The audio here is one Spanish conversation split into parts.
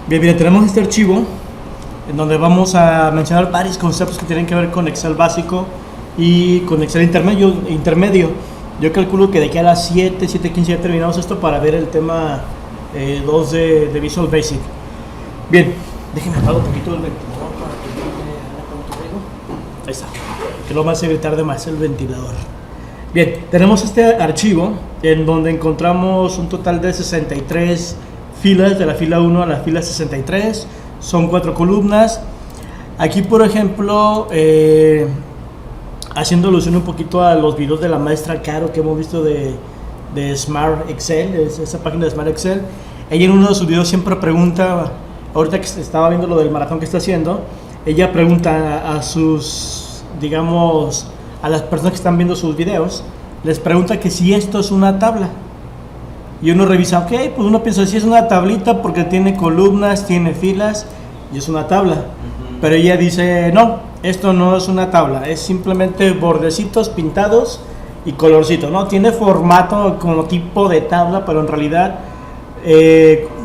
Bien, bien, tenemos este archivo en donde vamos a mencionar varios conceptos que tienen que ver con Excel básico y con Excel intermedio. Yo calculo que de aquí a las 7:15 ya terminamos esto para ver el tema 2 de Visual Basic. Bien, déjenme apagar un poquito el ventilador para que no me haga tanto ruido. Ahí está, que lo más evitar de más el ventilador. Bien, tenemos este archivo en donde encontramos un total de 63 filas, de la fila 1 a la fila 63, son 4 columnas. Aquí, por ejemplo, haciendo alusión un poquito a los videos de la maestra Caro que hemos visto de Smart Excel, esa página de Smart Excel, ella en uno de sus videos siempre pregunta, ahorita que estaba viendo lo del maratón que está haciendo, ella pregunta a sus, digamos, a las personas que están viendo sus videos, les pregunta que si esto es una tabla. Y uno revisa, ok, pues uno piensa, si es una tablita porque tiene columnas, tiene filas y es una tabla. Pero ella dice, no, esto no es una tabla, es simplemente bordecitos pintados y colorcito, ¿no? Tiene formato como tipo de tabla, pero en realidad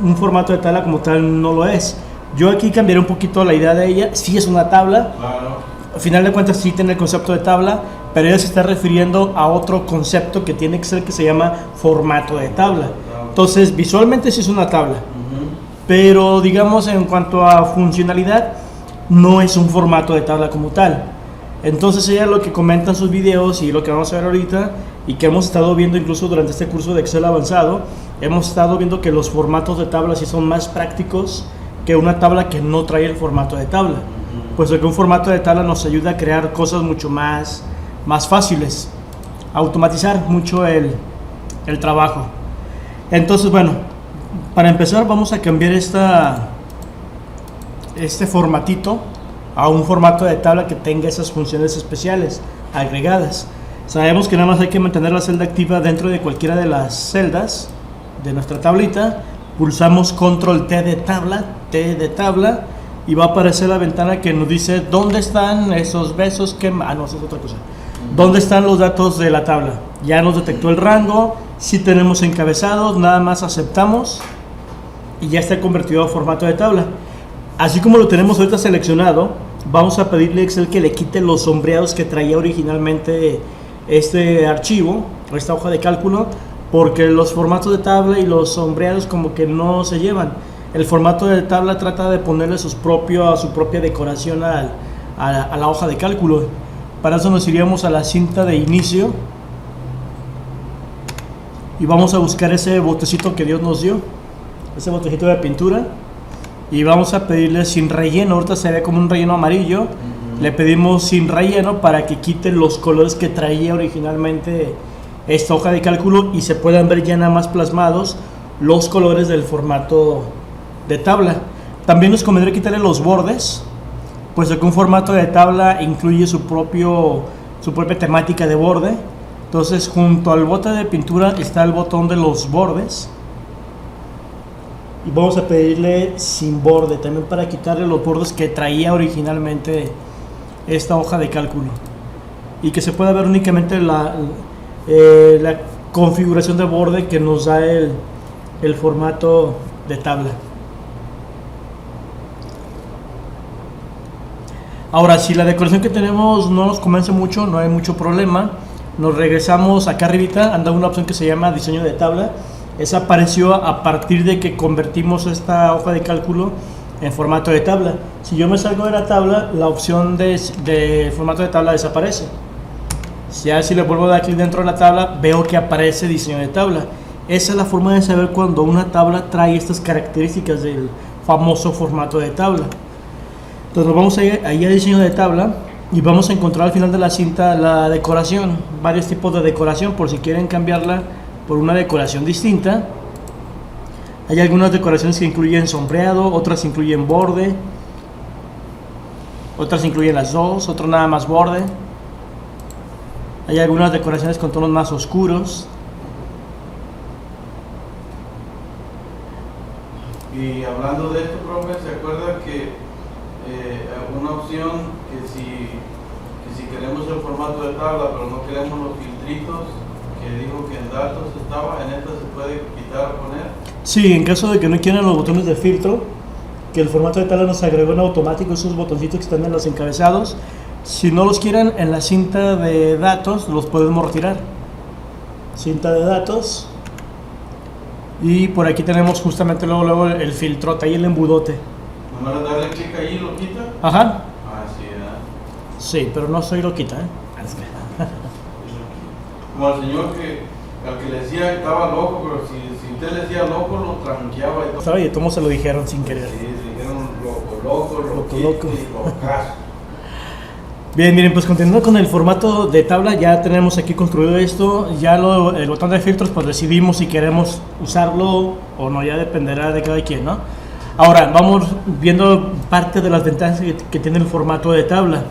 un formato de tabla como tal no lo es. Yo aquí cambiaré un poquito la idea de ella, sí es una tabla. Claro. Al final de cuentas sí tiene el concepto de tabla, pero ella se está refiriendo a otro concepto que tiene Excel que se llama formato de tabla. Entonces, visualmente sí es una tabla, pero digamos en cuanto a funcionalidad, no es un formato de tabla como tal. Entonces ella lo que comenta en sus videos y lo que vamos a ver ahorita, y que hemos estado viendo incluso durante este curso de Excel avanzado, hemos estado viendo que los formatos de tabla sí son más prácticos que una tabla que no trae el formato de tabla. Puesto que un formato de tabla nos ayuda a crear cosas mucho más fáciles, a automatizar mucho el trabajo. Entonces, bueno, para empezar vamos a cambiar este formatito a un formato de tabla que tenga esas funciones especiales agregadas. Sabemos que nada más hay que mantener la celda activa dentro de cualquiera de las celdas de nuestra tablita, pulsamos control T de tabla, y va a aparecer la ventana que nos dice dónde están esos besos que... no, eso es otra cosa. ¿Dónde están los datos de la tabla? Ya nos detectó el rango, si tenemos encabezados, nada más aceptamos y ya está convertido a formato de tabla. Así como lo tenemos ahorita seleccionado, vamos a pedirle a Excel que le quite los sombreados que traía originalmente este archivo, esta hoja de cálculo, porque los formatos de tabla y los sombreados como que no se llevan. El formato de tabla trata de ponerle su propia decoración a la hoja de cálculo. Para eso nos iríamos a la cinta de inicio y vamos a buscar ese botecito que Dios nos dio, ese botecito de pintura, y vamos a pedirle sin relleno. Ahorita se ve como un relleno amarillo. Le pedimos sin relleno para que quite los colores que traía originalmente esta hoja de cálculo y se puedan ver ya nada más plasmados los colores del formato de tabla. También nos convendría quitarle los bordes, puesto que un formato de tabla incluye su propia temática de borde. Entonces, junto al bote de pintura está el botón de los bordes y vamos a pedirle sin borde también para quitarle los bordes que traía originalmente esta hoja de cálculo y que se pueda ver únicamente la configuración de borde que nos da el formato de tabla. Ahora, si la decoración que tenemos no nos convence mucho, no hay mucho problema, nos regresamos acá arribita, anda una opción que se llama diseño de tabla. Esa apareció a partir de que convertimos esta hoja de cálculo en formato de tabla. Si yo me salgo de la tabla, la opción de formato de tabla desaparece. Ya si le vuelvo a dar clic dentro de la tabla, veo que aparece diseño de tabla. Esa es la forma de saber cuando una tabla trae estas características del famoso formato de tabla. Entonces nos vamos ahí a diseño de tabla y vamos a encontrar al final de la cinta la decoración, varios tipos de decoración por si quieren cambiarla por una decoración distinta. Hay algunas decoraciones que incluyen sombreado, otras incluyen borde, otras incluyen las dos, otras nada más borde. Hay algunas decoraciones con tonos más oscuros. Y hablando de esto, profe, ¿se acuerda que una opción que si queremos el formato de tabla pero no queremos los filtritos que dijo que en datos estaba, en esta se puede quitar o poner? Sí, en caso de que no quieran los botones de filtro, que el formato de tabla nos agregó en automático esos botoncitos que están en los encabezados. Si no los quieren en la cinta de datos, los podemos retirar. Cinta de datos. Y por aquí tenemos justamente luego el filtrote, ahí el embudote. Nomás darle clic ahí y lo quita. Ajá. Ah, sí, ¿verdad? Sí, pero no soy lo quita, ¿eh? Como al señor al que le decía que estaba loco, pero si usted le decía loco, lo tranqueaba y todo. Oye, ¿cómo se lo dijeron sin querer? Sí, se dijeron loco, Loco. y locazo. Bien, miren, pues continuando con el formato de tabla, ya tenemos aquí construido esto. Ya el botón de filtros, pues decidimos si queremos usarlo o no, ya dependerá de cada quien, ¿no? Ahora, vamos viendo parte de las ventajas que tiene el formato de tabla.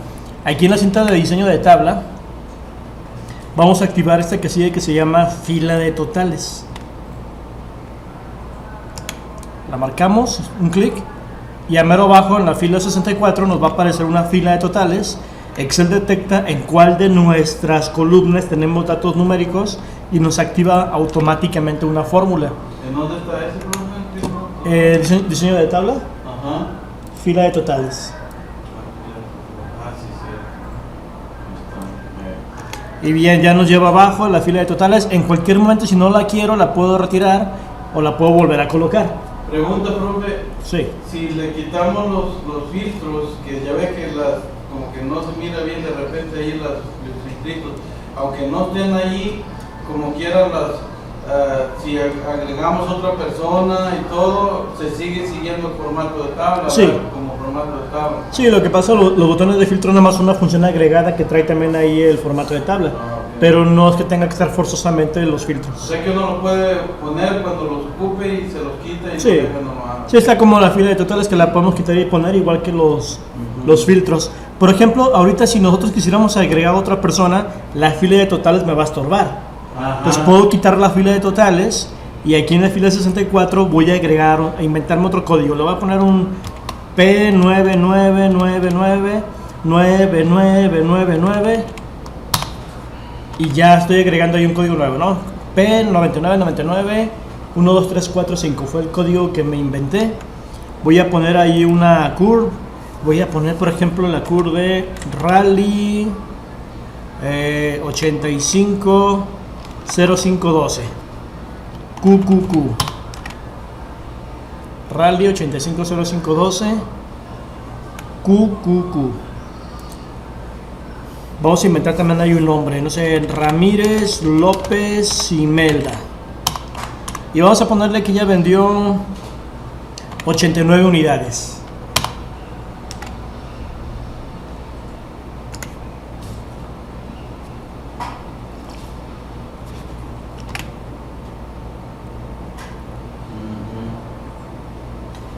Aquí en la cinta de diseño de tabla, vamos a activar esta casilla que se llama fila de totales. La marcamos, un clic, y a mero abajo en la fila 64 nos va a aparecer una fila de totales. Excel detecta en cuál de nuestras columnas tenemos datos numéricos y nos activa automáticamente una fórmula. ¿En dónde está ese, profe? Diseño de tabla, Ajá. fila de totales. Ah, sí, sí. Y bien, ya nos lleva abajo la fila de totales. En cualquier momento, si no la quiero, la puedo retirar o la puedo volver a colocar. Pregunta, profe. Sí. Si le quitamos los filtros, que ya ve que como que no se mira bien de repente ahí los filtritos, aunque no estén ahí, como quieran si agregamos otra persona y todo, se sigue siguiendo el formato de tabla, Sí. ¿verdad? Como formato de tabla. Sí, lo que pasa, los botones de filtro nada más son una función agregada que trae también ahí el formato de tabla. Ah, ok. Pero no es que tenga que estar forzosamente los O filtros. sea que uno lo puede poner cuando los ocupe y se los quita y Sí. lo deja nomás. Sí, está como la fila de totales que la podemos quitar y poner igual que los filtros. Por ejemplo, ahorita si nosotros quisiéramos agregar a otra persona, la fila de totales me va a estorbar. Ajá. Entonces puedo quitar la fila de totales y aquí en la fila 64 voy a agregar, a inventarme otro código. Le voy a poner un P99999999 y ya estoy agregando ahí un código nuevo, ¿no? P99991234 fue el código que me inventé. Voy a poner ahí una curve. Voy a poner, por ejemplo, la curve de Rally 850512 QQQ. Rally 850512 QQQ. Vamos a inventar también ahí un nombre, no sé, Ramírez López Imelda. Y vamos a ponerle que ya vendió 89 unidades.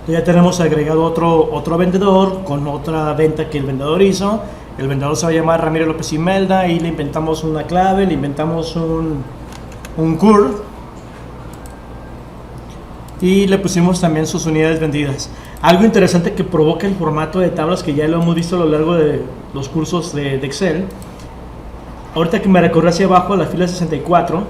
Ya tenemos agregado otro vendedor con otra venta que el vendedor hizo. El vendedor se va a llamar Ramírez López Imelda y le inventamos una clave, le inventamos un curve y le pusimos también sus unidades vendidas. Algo interesante que provoca el formato de tablas, que ya lo hemos visto a lo largo de los cursos de Excel. Ahorita que me recorrí hacia abajo a la fila 64,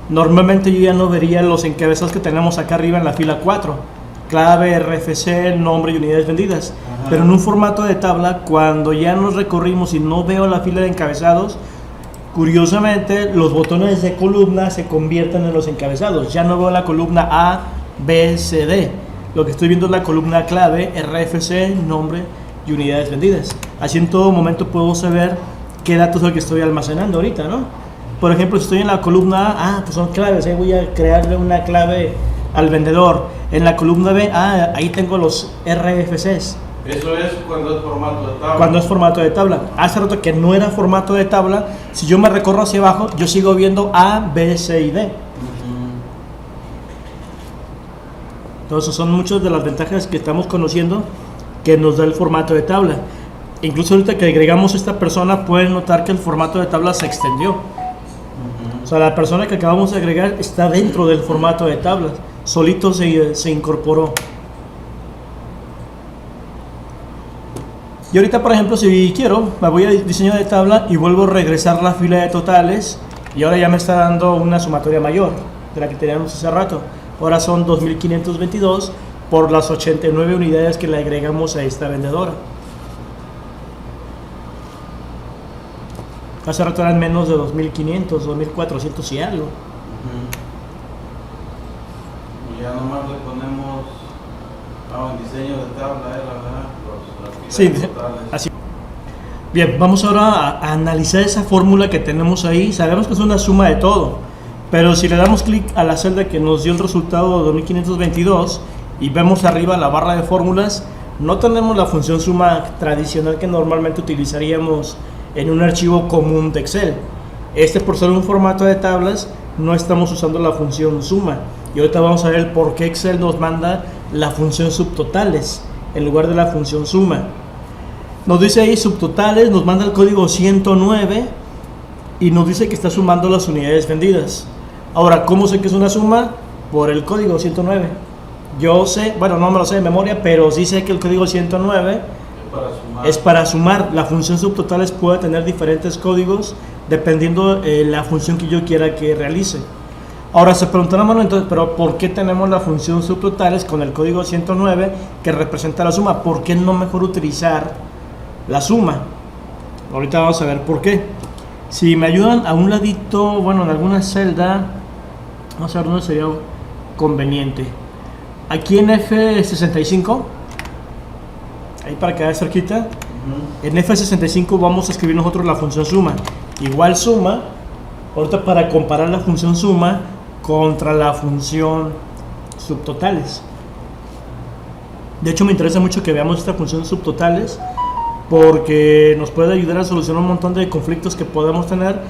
normalmente yo ya no vería los encabezados que tenemos acá arriba en la fila 4. Clave, RFC, nombre y unidades vendidas. Ajá. Pero en un formato de tabla, cuando ya nos recorrimos y no veo la fila de encabezados, curiosamente los botones de columna se convierten en los encabezados. Ya no veo la columna A, B, C, D. Lo que estoy viendo es la columna clave, RFC, nombre y unidades vendidas. Así en todo momento puedo saber qué datos es el que estoy almacenando ahorita, ¿no? Por ejemplo, si estoy en la columna A, pues son claves, ahí voy a crearle una clave al vendedor. En la columna B, ahí tengo los RFCs. Eso es cuando es formato de tabla. Cuando es formato de tabla. Hace rato que no era formato de tabla, si yo me recorro hacia abajo, yo sigo viendo A, B, C y D. Entonces son muchas de las ventajas que estamos conociendo que nos da el formato de tabla. Incluso ahorita que agregamos esta persona, pueden notar que el formato de tabla se extendió. O sea, la persona que acabamos de agregar está dentro del formato de tablas. Solito se incorporó. Y ahorita, por ejemplo, si quiero, me voy a diseño de tabla y vuelvo a regresar la fila de totales. Y ahora ya me está dando una sumatoria mayor de la que teníamos hace rato. Ahora son 2522 por las 89 unidades que le agregamos a esta vendedora. Hace rato eran menos de 2.500, 2.400 y algo. Y ya nomás le ponemos el diseño de tabla, ¿verdad? Las Sí, filas totales. así. Bien, vamos ahora a analizar esa fórmula que tenemos ahí. Sabemos que es una suma de todo, pero si le damos clic a la celda que nos dio el resultado de 2522 y vemos arriba la barra de fórmulas, no tenemos la función suma tradicional que normalmente utilizaríamos en un archivo común de Excel. Por ser un formato de tablas, no estamos usando la función suma. Y ahorita vamos a ver el por qué Excel nos manda la función subtotales en lugar de la función suma. Nos dice ahí subtotales, nos manda el código 109 y nos dice que está sumando las unidades vendidas. Ahora, ¿cómo sé que es una suma? Por el código 109. Yo sé, bueno, no me lo sé de memoria, pero sí sé que el código 109 es para sumar. La función subtotales puede tener diferentes códigos dependiendo la función que yo quiera que realice. Ahora se preguntarán, bueno, entonces, pero ¿por qué tenemos la función subtotales con el código 109 que representa la suma? ¿Por qué no mejor utilizar la suma? Ahorita vamos a ver por qué. Si me ayudan a un ladito, bueno, en alguna celda, vamos a ver dónde sería conveniente. Aquí en F65, ahí para quedar cerquita, en F65 vamos a escribir nosotros la función suma. Igual suma, ahorita para comparar la función suma contra la función subtotales. De hecho, me interesa mucho que veamos esta función subtotales porque nos puede ayudar a solucionar un montón de conflictos que podemos tener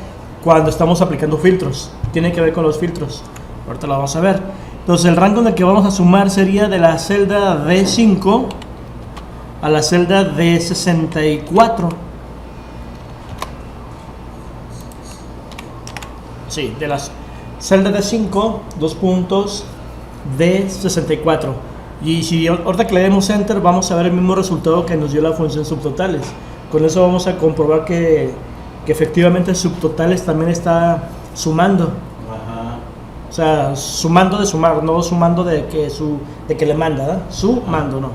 cuando estamos aplicando filtros. Tiene que ver con los filtros. Ahorita lo vamos a ver. Entonces, el rango en el que vamos a sumar sería de la celda D5 a la celda D64. Sí, de las celda D5, 2 puntos, D64. Y si ahorita que le demos Enter, vamos a ver el mismo resultado que nos dio la función subtotales. Con eso vamos a comprobar que efectivamente subtotales también está sumando. Ajá. O sea, sumando de sumar, no sumando de que le manda, ¿verdad? Sumando, no.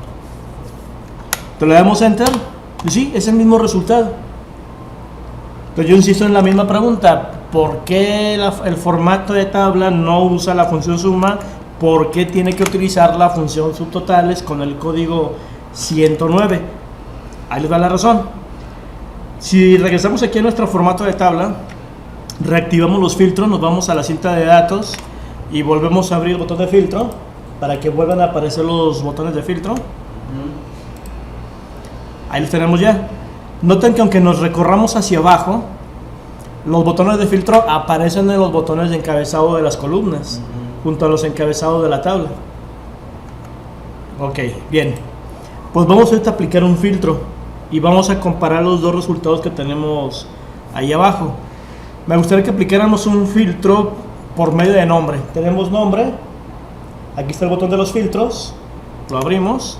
Entonces le damos Enter y sí, es el mismo resultado. Entonces yo insisto en la misma pregunta. ¿Por qué el formato de tabla no usa la función suma? ¿Por qué tiene que utilizar la función subtotales con el código 109? Ahí les da la razón. Si regresamos aquí a nuestro formato de tabla, reactivamos los filtros, nos vamos a la cinta de datos y volvemos a abrir el botón de filtro para que vuelvan a aparecer los botones de filtro. Ahí los tenemos ya. Noten que aunque nos recorramos hacia abajo, los botones de filtro aparecen en los botones de encabezado de las columnas, junto a los encabezados de la tabla. Ok, bien. Pues vamos ahorita a aplicar un filtro y vamos a comparar los dos resultados que tenemos ahí abajo. Me gustaría que aplicáramos un filtro por medio de nombre. Tenemos nombre, aquí está el botón de los filtros, lo abrimos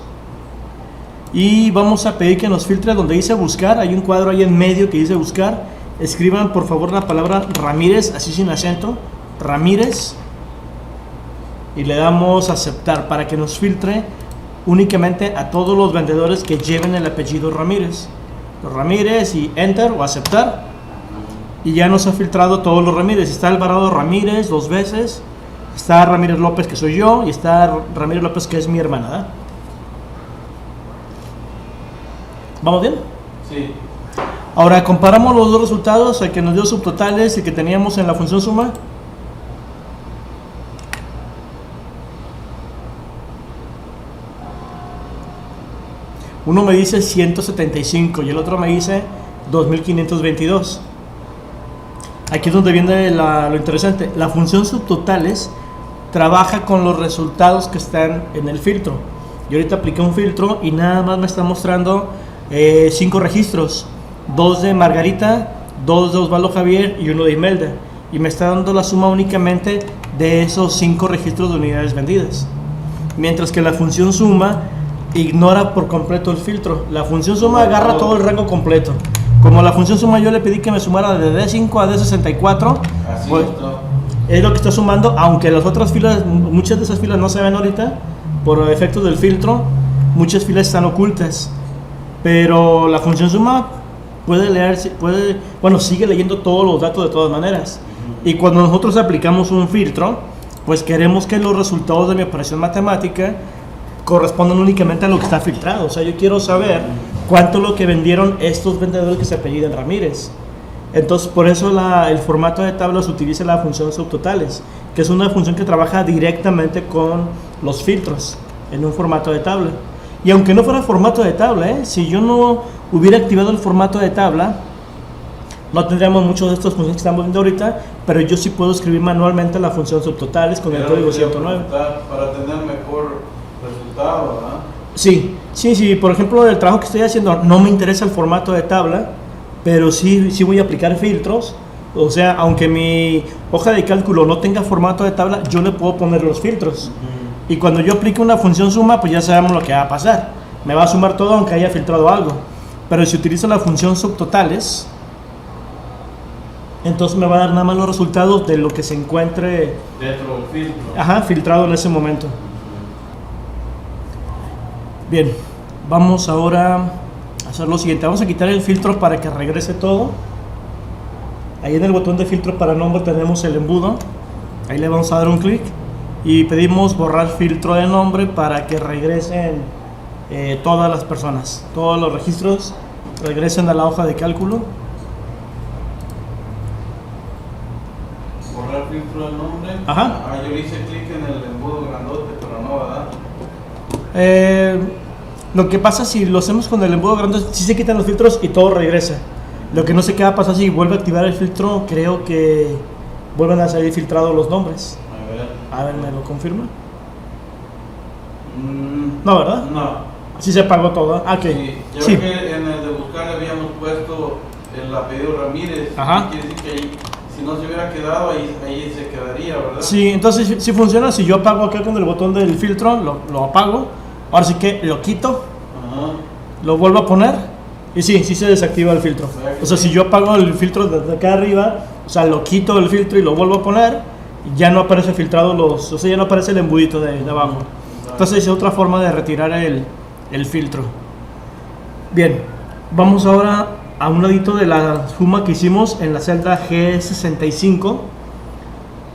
y vamos a pedir que nos filtre donde dice buscar. Hay un cuadro ahí en medio que dice buscar. Escriban por favor la palabra Ramírez, así sin acento, Ramírez, y le damos aceptar para que nos filtre únicamente a todos los vendedores que lleven el apellido Ramírez. Ramírez y Enter o aceptar, y ya nos ha filtrado todos los Ramírez. Está Alvarado Ramírez 2 veces, está Ramírez López que soy yo y está Ramírez López que es mi hermana, ¿verdad? ¿Vamos bien? Sí. Ahora comparamos los dos resultados, el que nos dio subtotales y el que teníamos en la función suma. Uno me dice 175 y el otro me dice 2522. Aquí es donde viene lo interesante. La función subtotales trabaja con los resultados que están en el filtro. Yo ahorita apliqué un filtro y nada más me está mostrando 5 registros. 2 de Margarita, 2 de Osvaldo Javier y 1 de Imelda. Y me está dando la suma únicamente de esos 5 registros de unidades vendidas. Mientras que la función suma ignora por completo el filtro. La función suma agarra todo el rango completo. Como la función suma yo le pedí que me sumara de D5 a D64, Así pues, es lo que está sumando, aunque las otras filas, muchas de esas filas no se ven ahorita, por efectos del filtro, muchas filas están ocultas, pero la función suma puede leer, sigue leyendo todos los datos de todas maneras. Y cuando nosotros aplicamos un filtro, pues queremos que los resultados de mi operación matemática correspondan únicamente a lo que está filtrado. O sea, yo quiero saber cuánto es lo que vendieron estos vendedores que se apellidan Ramírez. Entonces, por eso el formato de tablas utiliza la función subtotales, que es una función que trabaja directamente con los filtros en un formato de tabla. Y aunque no fuera formato de tabla, si yo no hubiera activado el formato de tabla, no tendríamos muchos de estos funciones que estamos viendo ahorita, pero yo sí puedo escribir manualmente la función subtotales con el código 109. Para tener mejor resultado, ¿verdad? Sí. Por ejemplo, el trabajo que estoy haciendo no me interesa el formato de tabla, pero sí voy a aplicar filtros. O sea, aunque mi hoja de cálculo no tenga formato de tabla, yo le puedo poner los filtros. Y cuando yo aplique una función suma, pues ya sabemos lo que va a pasar. Me va a sumar todo aunque haya filtrado algo. Pero si utilizo la función subtotales, entonces me va a dar nada más los resultados de lo que se encuentre dentro del filtro. Filtrado en ese momento. Bien, vamos ahora a hacer lo siguiente. Vamos a quitar el filtro para que regrese todo. Ahí en el botón de filtro para nombre tenemos el embudo. Ahí le vamos a dar un clic y pedimos borrar filtro de nombre para que regresen todas las personas, todos los registros regresen a la hoja de cálculo. Borrar filtro de nombre. Yo le hice clic en el embudo grandote, pero no, ¿verdad? Lo que pasa si lo hacemos con el embudo grandote, sí se quitan los filtros y todo regresa. Lo que no sé qué va a pasar si vuelve a activar el filtro, creo que vuelven a salir filtrados los nombres. A ver, ¿me lo confirma? No, ¿verdad? No. Sí se apagó todo. Ok. Sí, yo creo que en el de buscar le habíamos puesto el apellido Ramírez. Quiere decir que ahí, si no se hubiera quedado, ahí se quedaría, ¿verdad? Sí, entonces sí funciona. Si yo apago acá con el botón del filtro, lo apago. Ahora sí que lo quito, lo vuelvo a poner y sí se desactiva el filtro. O sea, si yo apago el filtro desde acá arriba, o sea, lo quito del filtro y lo vuelvo a poner, ya no aparece filtrado ya no aparece el embudito de abajo. Entonces es otra forma de retirar el filtro. Bien, vamos ahora a un ladito de la suma que hicimos en la celda G65.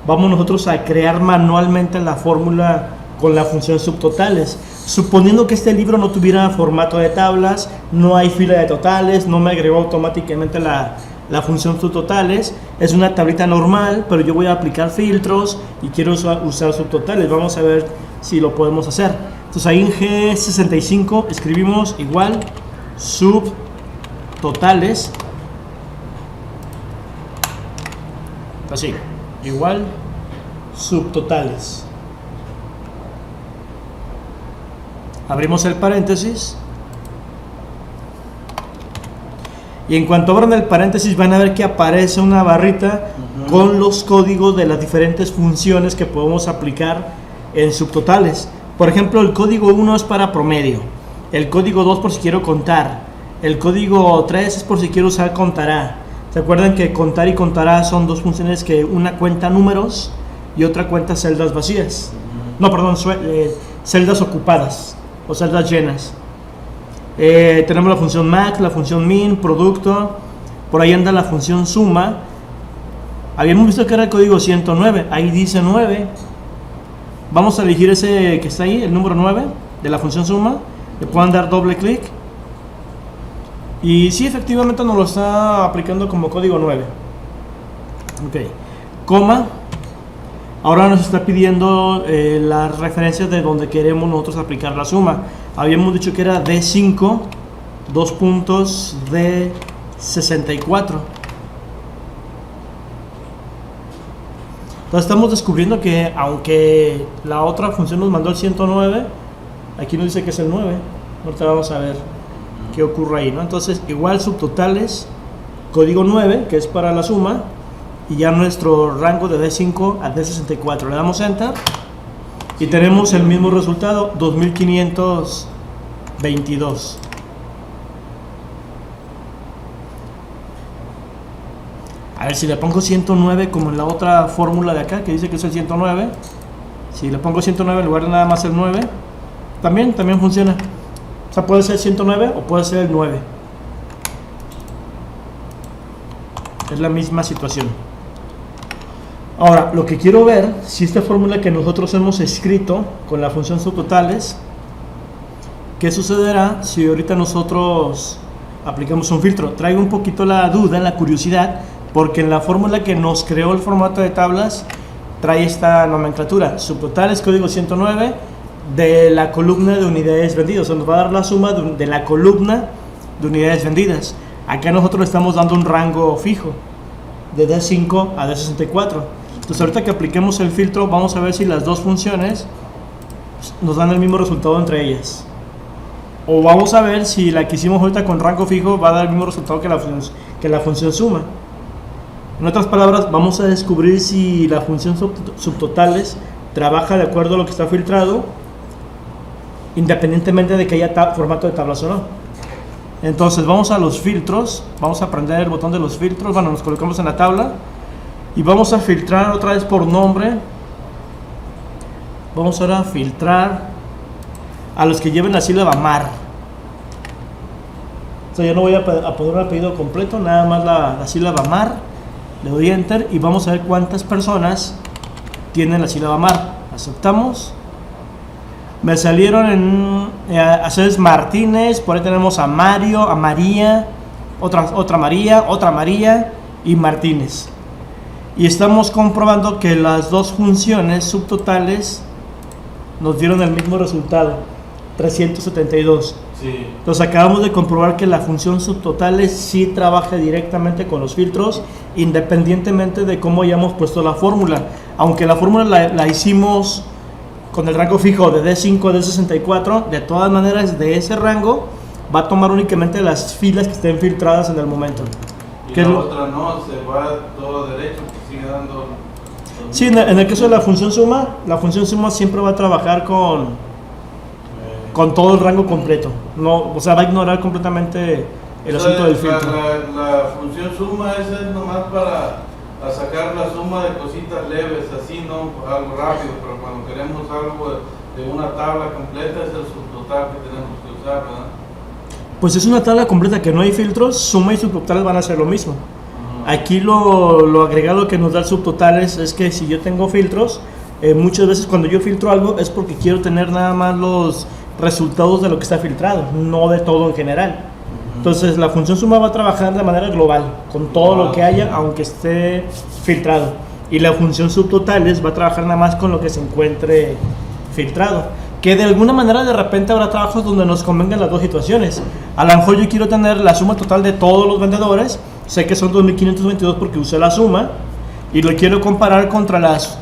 Vamos nosotros a crear manualmente la fórmula con la función subtotales. Suponiendo que este libro no tuviera formato de tablas, no hay fila de totales, no me agregó automáticamente la función subtotales, es una tablita normal, pero yo voy a aplicar filtros y quiero usar subtotales. Vamos a ver si lo podemos hacer. Entonces ahí en G65 escribimos igual subtotales, así, igual subtotales. Abrimos el paréntesis y en cuanto abran el paréntesis van a ver que aparece una barrita con los códigos de las diferentes funciones que podemos aplicar en subtotales. Por ejemplo, el código 1 es para promedio, el código 2 por si quiero contar, el código 3 es por si quiero usar contará. ¿Se acuerdan que contar y contará son dos funciones que una cuenta números y otra cuenta celdas vacías? No, perdón, celdas ocupadas o celdas llenas. Tenemos la función max, la función min, producto, por ahí anda la función suma. Habíamos visto que era el código 109, ahí dice 9. Vamos a elegir ese que está ahí, el número 9 de la función suma. Le pueden dar doble clic y sí, efectivamente nos lo está aplicando como código 9. Ok, coma. Ahora nos está pidiendo las referencias de donde queremos nosotros aplicar la suma. Habíamos dicho que era D5, 2 puntos, D64. Entonces estamos descubriendo que aunque la otra función nos mandó el 109, aquí nos dice que es el 9. Ahorita vamos a ver qué ocurre ahí, ¿no? Entonces igual subtotales, código 9, que es para la suma, y ya nuestro rango de D5 a D64. Le damos Enter y tenemos el mismo resultado, 2522. A ver si le pongo 109 como en la otra fórmula de acá que dice que es el 109. Si le pongo 109 en lugar de nada más el 9, También funciona. O sea, puede ser 109 o puede ser el 9. Es la misma situación. Ahora, lo que quiero ver, si esta fórmula que nosotros hemos escrito con la función subtotales, ¿qué sucederá si ahorita nosotros aplicamos un filtro? Traigo un poquito la duda, la curiosidad, porque en la fórmula que nos creó el formato de tablas trae esta nomenclatura: subtotales código 109 de la columna de unidades vendidas. O sea, nos va a dar la suma de la columna de unidades vendidas. Acá nosotros le estamos dando un rango fijo de D5 a D64. Entonces ahorita que apliquemos el filtro, vamos a ver si las dos funciones nos dan el mismo resultado entre ellas, o vamos a ver si la que hicimos ahorita con rango fijo va a dar el mismo resultado que la función suma. En otras palabras, vamos a descubrir si la función subtotales trabaja de acuerdo a lo que está filtrado, independientemente de que haya formato de tablas o no. Entonces vamos a los filtros, vamos a prender el botón de los filtros. Bueno, nos colocamos en la tabla y vamos a filtrar otra vez por nombre. Vamos ahora a filtrar a los que lleven la sílaba mar. O sea, yo no voy a poner un apellido completo, nada más la sílaba mar. Le doy enter y vamos a ver cuántas personas tienen la sílaba mar. Aceptamos. Me salieron en Aceves Martínez, por ahí tenemos a Mario, a María, otra María y Martínez. Y estamos comprobando que las dos funciones subtotales nos dieron el mismo resultado, 372. Sí. Entonces acabamos de comprobar que la función subtotales sí trabaja directamente con los filtros, independientemente de cómo hayamos puesto la fórmula. Aunque la fórmula la hicimos con el rango fijo de D5 a D64, de todas maneras de ese rango va a tomar únicamente las filas que estén filtradas en el momento. Y la otra no, se va todo derecho, que sigue dando... Sí, en el caso de la función suma siempre va a trabajar con todo el rango completo. No, o sea, va a ignorar completamente el asunto del filtro. La función suma esa es nomás para sacar la suma de cositas leves, así, no algo rápido, pero cuando queremos algo de una tabla completa es el subtotal que tenemos que usar, ¿verdad? Pues es una tabla completa que no hay filtros, suma y subtotales van a ser lo mismo. Aquí lo agregado que nos da el subtotales es que si yo tengo filtros, muchas veces cuando yo filtro algo es porque quiero tener nada más los resultados de lo que está filtrado, no de todo en general. Entonces la función suma va a trabajar de manera global, con todo lo que haya, aunque esté filtrado. Y la función subtotales va a trabajar nada más con lo que se encuentre filtrado. Que de alguna manera de repente habrá trabajos donde nos convengan las dos situaciones. A lo mejor yo quiero tener la suma total de todos los vendedores, sé que son 2.522 porque usé la suma, y lo quiero comparar contra las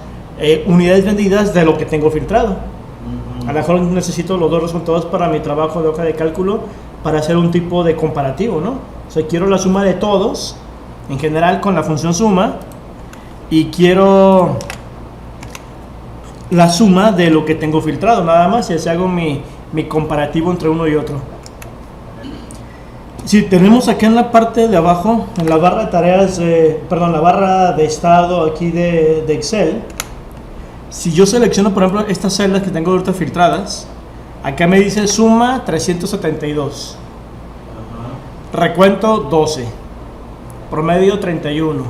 unidades vendidas de lo que tengo filtrado. A lo mejor necesito los dos resultados para mi trabajo de hoja de cálculo para hacer un tipo de comparativo, ¿no? O sea, quiero la suma de todos, en general con la función suma, y quiero la suma de lo que tengo filtrado, nada más, y así hago mi comparativo entre uno y otro. Si tenemos aquí en la parte de abajo, en la barra de tareas, la barra de estado aquí de Excel, si yo selecciono, por ejemplo, estas celdas que tengo ahorita filtradas, acá me dice suma 372, recuento 12, promedio 31.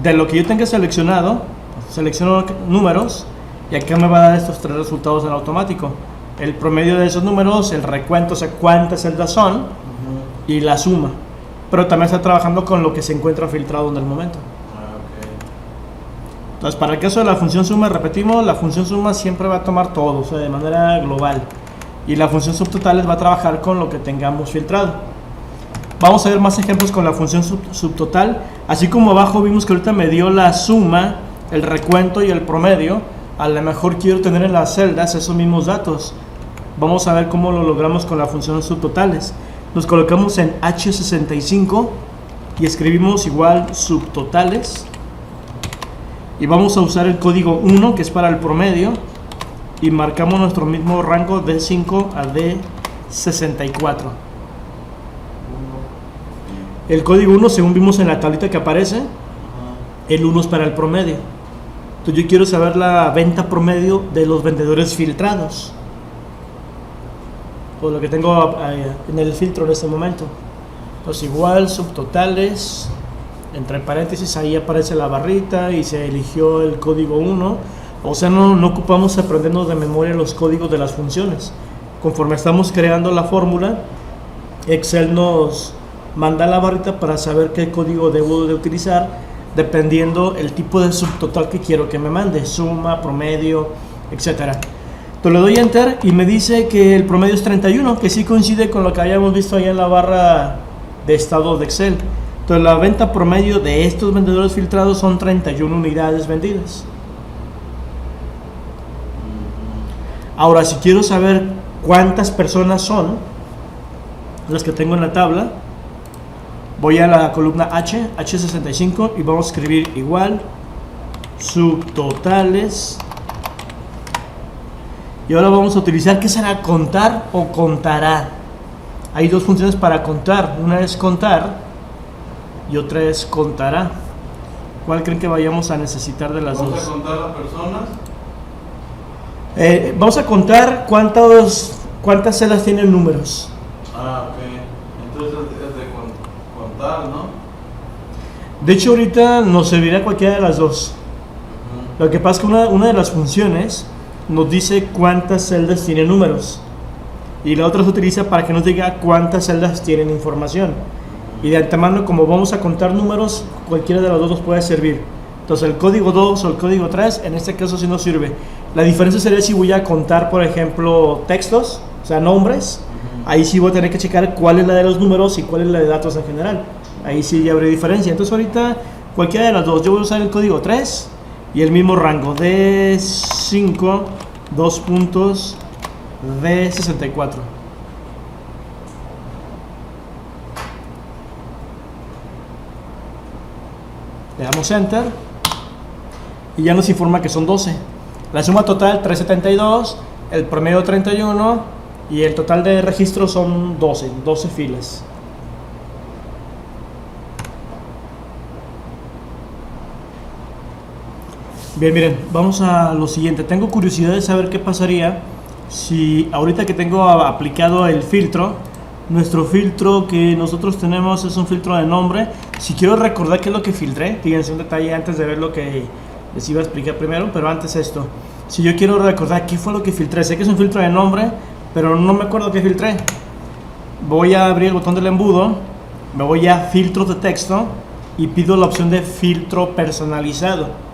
De lo que yo tenga seleccionado, selecciono números y acá me va a dar estos tres resultados en automático: el promedio de esos números, el recuento, o sea, cuántas celdas son, y la suma. Pero también está trabajando con lo que se encuentra filtrado en el momento. Entonces, para el caso de la función suma, repetimos, la función suma siempre va a tomar todo, o sea, de manera global. Y la función subtotales va a trabajar con lo que tengamos filtrado. Vamos a ver más ejemplos con la función subtotal. Así como abajo vimos que ahorita me dio la suma, el recuento y el promedio, a lo mejor quiero tener en las celdas esos mismos datos. Vamos a ver cómo lo logramos con la función subtotales. Nos colocamos en H65 y escribimos igual subtotales. Y vamos a usar el código 1, que es para el promedio, y marcamos nuestro mismo rango de D5 a D64. El código 1, según vimos en la tablita que aparece, el 1 es para el promedio. Entonces yo quiero saber la venta promedio de los vendedores filtrados. o lo que tengo en el filtro en este momento. Entonces igual subtotales, entre paréntesis ahí aparece la barrita y se eligió el código 1. O sea, no ocupamos aprendernos de memoria los códigos de las funciones. Conforme estamos creando la fórmula, Excel nos manda la barrita para saber qué código debo de utilizar dependiendo el tipo de subtotal que quiero que me mande, suma, promedio, etcétera. Entonces le doy enter y me dice que el promedio es 31, que sí coincide con lo que habíamos visto ahí en la barra de estado de Excel. Entonces la venta promedio de estos vendedores filtrados son 31 unidades vendidas. Ahora, si quiero saber cuántas personas son las que tengo en la tabla, voy a la columna H65 y vamos a escribir igual subtotales. Y ahora vamos a utilizar, ¿qué será? ¿Contar o contará? Hay dos funciones para contar, una es contar y otra es contará. ¿Cuál creen que vayamos a necesitar de las dos? ¿Vamos a contar las personas? Vamos a contar cuántas celdas tienen números. Ah, ok. Entonces es de contar, ¿no? De hecho, ahorita nos servirá cualquiera de las dos. Lo que pasa es que una de las funciones nos dice cuántas celdas tienen números y la otra se utiliza para que nos diga cuántas celdas tienen información. Y de antemano, como vamos a contar números, cualquiera de las dos nos puede servir. Entonces el código 2 o el código 3 en este caso sí nos sirve. La diferencia sería si voy a contar, por ejemplo, textos, o sea, nombres. Ahí sí voy a tener que checar cuál es la de los números y cuál es la de datos en general. Ahí sí ya habrá diferencia. Entonces ahorita cualquiera de las dos. Yo voy a usar el código 3 y el mismo rango de 5, 2 puntos, de 64. Le damos enter y ya nos informa que son 12. La suma total 372, el promedio 31 y el total de registros son 12 filas. Bien, miren, vamos a lo siguiente. Tengo curiosidad de saber qué pasaría si ahorita que tengo aplicado el filtro, nuestro filtro que nosotros tenemos es un filtro de nombre. Si quiero recordar qué es lo que filtré, fíjense un detalle antes de ver lo que les iba a explicar primero, pero antes esto. Si yo quiero recordar qué fue lo que filtré, sé que es un filtro de nombre, pero no me acuerdo qué filtré. Voy a abrir el botón del embudo, me voy a filtros de texto y pido la opción de filtro personalizado.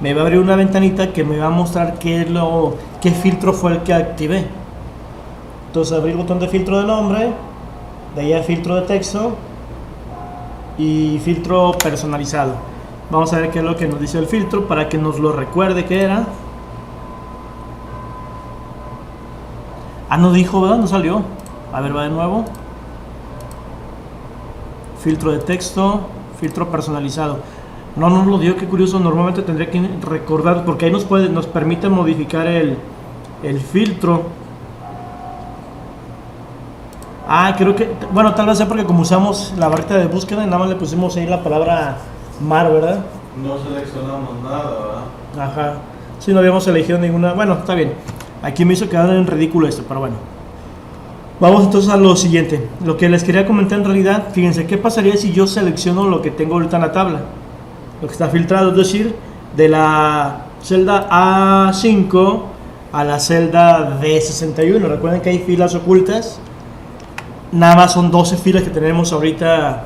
Me va a abrir una ventanita que me va a mostrar qué filtro fue el que activé. Entonces abrir el botón de filtro de nombre, de ahí a filtro de texto y filtro personalizado. Vamos a ver qué es lo que nos dice el filtro para que nos lo recuerde qué era. Ah, no dijo, ¿verdad? No salió. A ver, va de nuevo. Filtro de texto, filtro personalizado. No nos lo dio, qué curioso. Normalmente tendría que recordar, porque ahí nos permite modificar el filtro. Ah, creo que, bueno, tal vez sea porque como usamos la barrita de búsqueda, nada más le pusimos ahí la palabra mar, ¿verdad? No seleccionamos nada, ¿verdad? Ajá. Sí, no habíamos elegido ninguna. Bueno, está bien. Aquí me hizo quedar en ridículo esto, pero bueno. Vamos entonces a lo siguiente. Lo que les quería comentar en realidad, fíjense, ¿qué pasaría si yo selecciono lo que tengo ahorita en la tabla? Lo que está filtrado, es decir, de la celda A5 a la celda D61. Recuerden que hay filas ocultas. Nada más son 12 filas que tenemos ahorita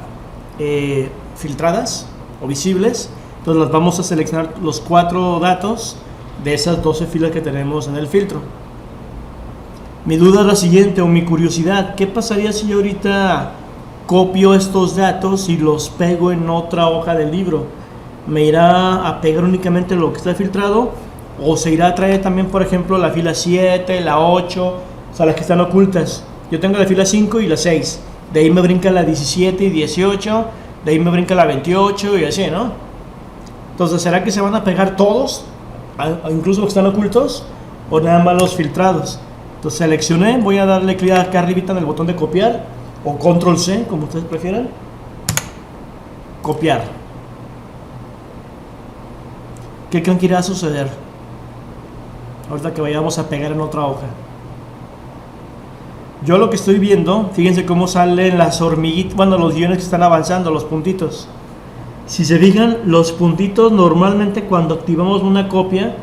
filtradas o visibles. Entonces las vamos a seleccionar los 4 datos de esas 12 filas que tenemos en el filtro. Mi duda es la siguiente, o mi curiosidad: ¿qué pasaría si yo ahorita copio estos datos y los pego en otra hoja del libro? ¿Me irá a pegar únicamente lo que está filtrado? ¿O se irá a traer también, por ejemplo, la fila 7, la 8, o sea, las que están ocultas? Yo tengo la fila 5 y la 6. De ahí me brinca la 17 y 18. De ahí me brinca la 28 y así, ¿no? Entonces, ¿será que se van a pegar todos? Incluso los que están ocultos. ¿O nada más los filtrados? Entonces seleccioné. Voy a darle clic acá arribita en el botón de copiar. O control C, como ustedes prefieran. Copiar. ¿Qué creen que irá a suceder ahorita que vayamos a pegar en otra hoja? Yo lo que estoy viendo, fíjense cómo salen las hormiguitas, bueno, los guiones que están avanzando, los puntitos. Si se fijan, los puntitos normalmente cuando activamos una copia,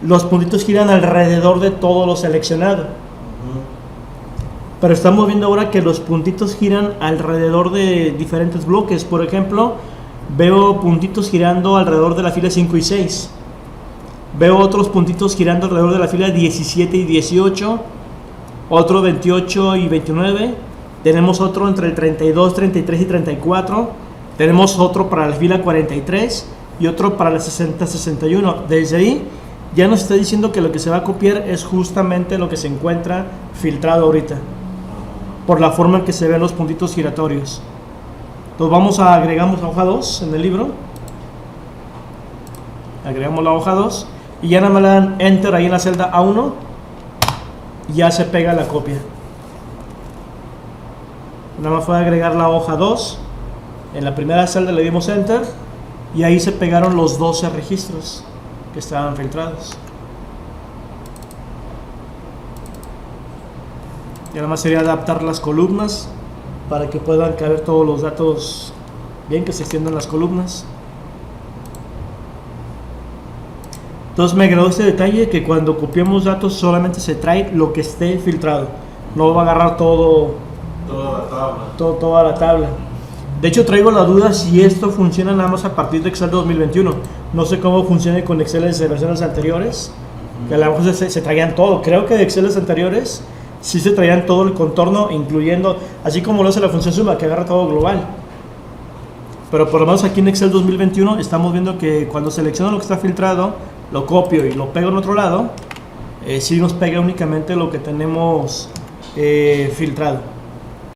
los puntitos giran alrededor de todo lo seleccionado. Pero estamos viendo ahora que los puntitos giran alrededor de diferentes bloques. Por ejemplo, veo puntitos girando alrededor de la fila 5 y 6. Veo otros puntitos girando alrededor de la fila 17 y 18. Otro 28 y 29. Tenemos otro entre el 32, 33 y 34. Tenemos otro para la fila 43 y otro para la 60, 61. Desde ahí ya nos está diciendo que lo que se va a copiar es justamente lo que se encuentra filtrado ahorita, por la forma en que se ven los puntitos giratorios. Entonces agregamos la hoja 2 en el libro. Agregamos la hoja 2 y ya nada más le dan Enter ahí en la celda A1 y ya se pega la copia. Nada más fue agregar la hoja 2. En la primera celda le dimos Enter y ahí se pegaron los 12 registros que estaban filtrados. Y nada más sería adaptar las columnas para que puedan caber todos los datos bien, que se extiendan las columnas. Entonces me agradó este detalle que cuando copiamos datos solamente se trae lo que esté filtrado, no va a agarrar toda la tabla. De hecho traigo la duda si esto funciona nada más a partir de Excel 2021. No sé cómo funciona con Excel de versiones anteriores, que a lo mejor se traían todo. Creo que de Excel anteriores sí se traían todo el contorno, incluyendo, así como lo hace la función suma, que agarra todo global. Pero por lo menos aquí en Excel 2021 estamos viendo que cuando selecciono lo que está filtrado, lo copio y lo pego en otro lado, sí nos pega únicamente lo que tenemos filtrado.